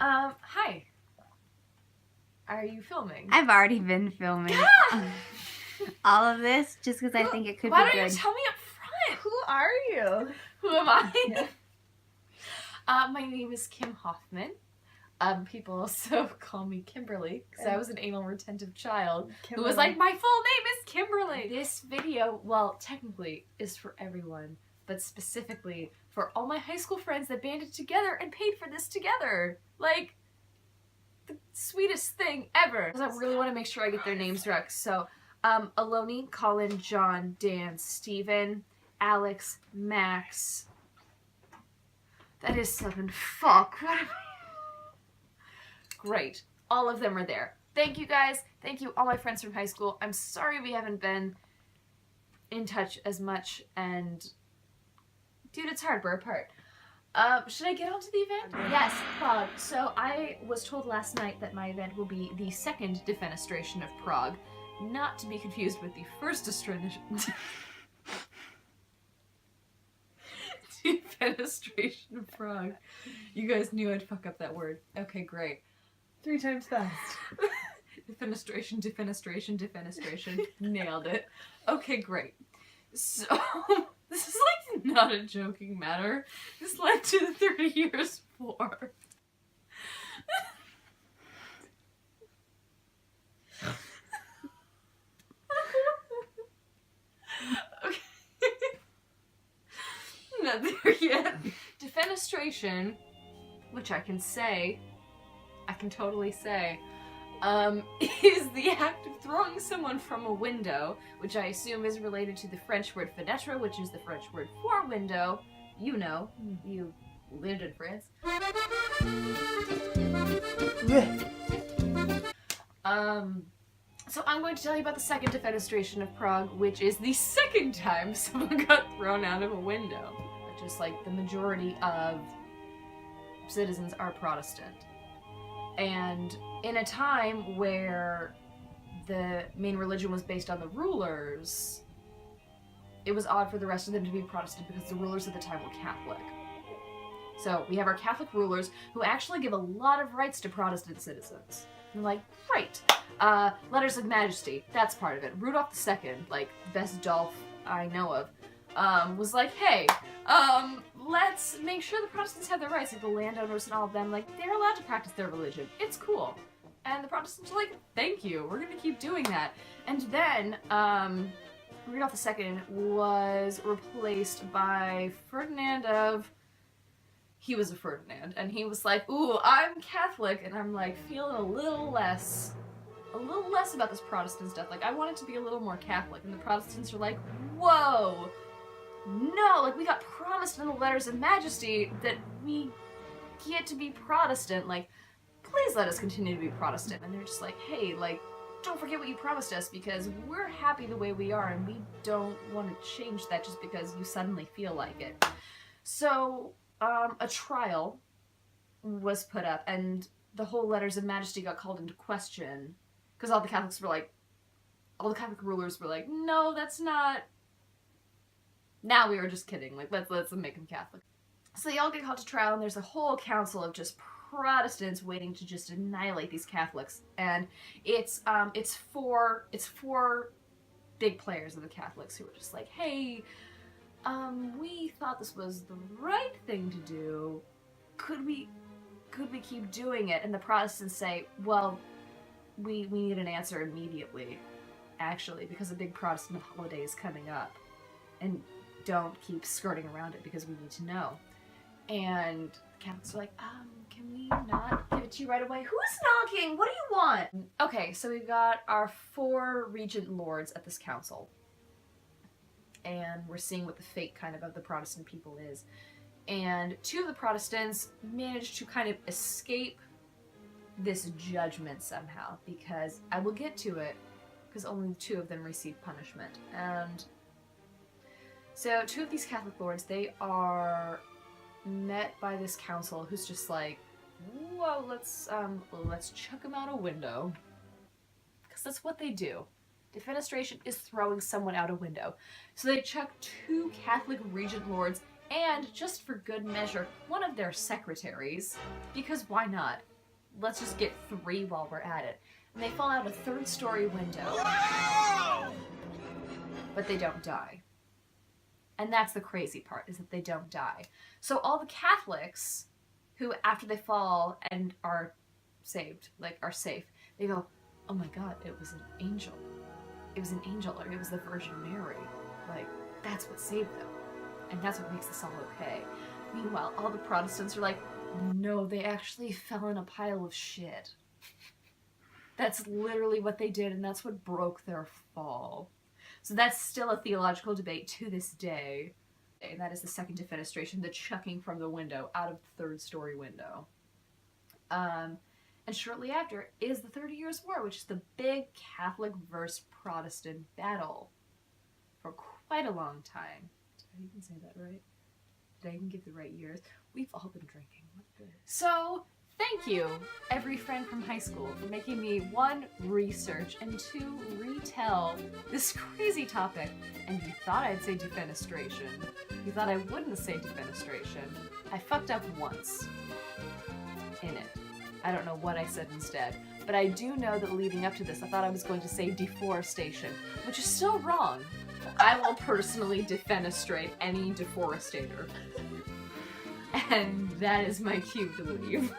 Hi. Are you filming? I've already been filming all of this just because I think it could be good. Why don't you tell me up front? Who are you? Who am I? My name is Kim Hoffman. People also call me Kimberly because I was an anal retentive child who was like, my full name is Kimberly. This video, well, technically is for everyone, but specifically for all my high school friends that banded together and paid for this together. Like, the sweetest thing ever. Because I really want to make sure I get their names right. So, Aloni, Colin, John, Dan, Steven, Alex, Max. That is 7. Fuck. Great. All of them are there. Thank you guys. Thank you all my friends from high school. I'm sorry we haven't been in touch as much, and dude, it's hard. We're apart. Should I get on to the event? Yes, Prague. So I was told last night that my event will be the second Defenestration of Prague, not to be confused with the first Defenestration of Prague. You guys knew I'd fuck up that word. Okay, great. 3 times fast. Defenestration, defenestration, defenestration. Nailed it. Okay, great. So, this is like not a joking matter. This led to the 30 years war. Okay. Not there yet. Defenestration, which I can totally say, is the act of throwing someone from a window, which I assume is related to the French word fenêtre, which is the French word for window. You know, you lived in France. So I'm going to tell you about the second Defenestration of Prague, which is the second time someone got thrown out of a window. Just like the majority of citizens are Protestant. And in a time where the main religion was based on the rulers, it was odd for the rest of them to be Protestant because the rulers at the time were Catholic. So we have our Catholic rulers who actually give a lot of rights to Protestant citizens. And like, great. Letters of Majesty, that's part of it. Rudolph II, like, best Dolph I know of, was like, hey, let's make sure the Protestants have their rights, like the landowners and all of them, like, they're allowed to practice their religion. It's cool. And the Protestants are like, thank you, we're gonna keep doing that. And then, Rudolph II was replaced by Ferdinand of... He was a Ferdinand, and he was like, ooh, I'm Catholic, and I'm like, feeling a little less about this Protestant stuff. Like, I want it to be a little more Catholic, and the Protestants are like, whoa! No, like, we got promised in the Letters of Majesty that we get to be Protestant. Like, please let us continue to be Protestant. And they're just like, hey, like, don't forget what you promised us because we're happy the way we are and we don't want to change that just because you suddenly feel like it. So, a trial was put up and the whole Letters of Majesty got called into question because all the Catholics were like, all the Catholic rulers were like, no, that's not... Now we were just kidding, like, let's make them Catholic. So they all get called to trial, and there's a whole council of just Protestants waiting to just annihilate these Catholics. And it's four big players of the Catholics who are just like, hey, we thought this was the right thing to do. Could we keep doing it? And the Protestants say, well, we need an answer immediately, actually, because a big Protestant holiday is coming up. And don't keep skirting around it because we need to know. And the Catholics are like, can we not give it to you right away? Who's knocking? What do you want? Okay, so we've got our 4 regent lords at this council. And we're seeing what the fate kind of the Protestant people is. And 2 of the Protestants managed to kind of escape this judgment somehow, because I will get to it, because only 2 of them received punishment. And so 2 of these Catholic lords, they are met by this council who's just like, whoa, let's chuck them out a window. Because that's what they do. Defenestration is throwing someone out a window. So they chuck 2 Catholic regent lords and, just for good measure, one of their secretaries, because why not? let's just get 3 while we're at it. And they fall out a 3rd-story window. But they don't die. And that's the crazy part, is that they don't die. So all the Catholics who, after they fall and are saved, like, are safe, they go, oh my god, it was an angel. It was an angel, or it was the Virgin Mary. Like, that's what saved them. And that's what makes this all okay. Meanwhile, all the Protestants are like, no, they actually fell in a pile of shit. That's literally what they did, and that's what broke their fall. So that's still a theological debate to this day. And that is the second defenestration, the chucking from the window, out of the 3rd-story window. And shortly after is the 30 Years' War, which is the big Catholic versus Protestant battle for quite a long time. Did I even say that right? Did I even give the right years? We've all been drinking. What good? So, thank you, every friend from high school, for making me 1, research, and 2, retell this crazy topic. And you thought I'd say defenestration. You thought I wouldn't say defenestration. I fucked up once in it. I don't know what I said instead, but I do know that leading up to this, I thought I was going to say deforestation, which is still wrong. I will personally defenestrate any deforestator. And that is my cue to leave.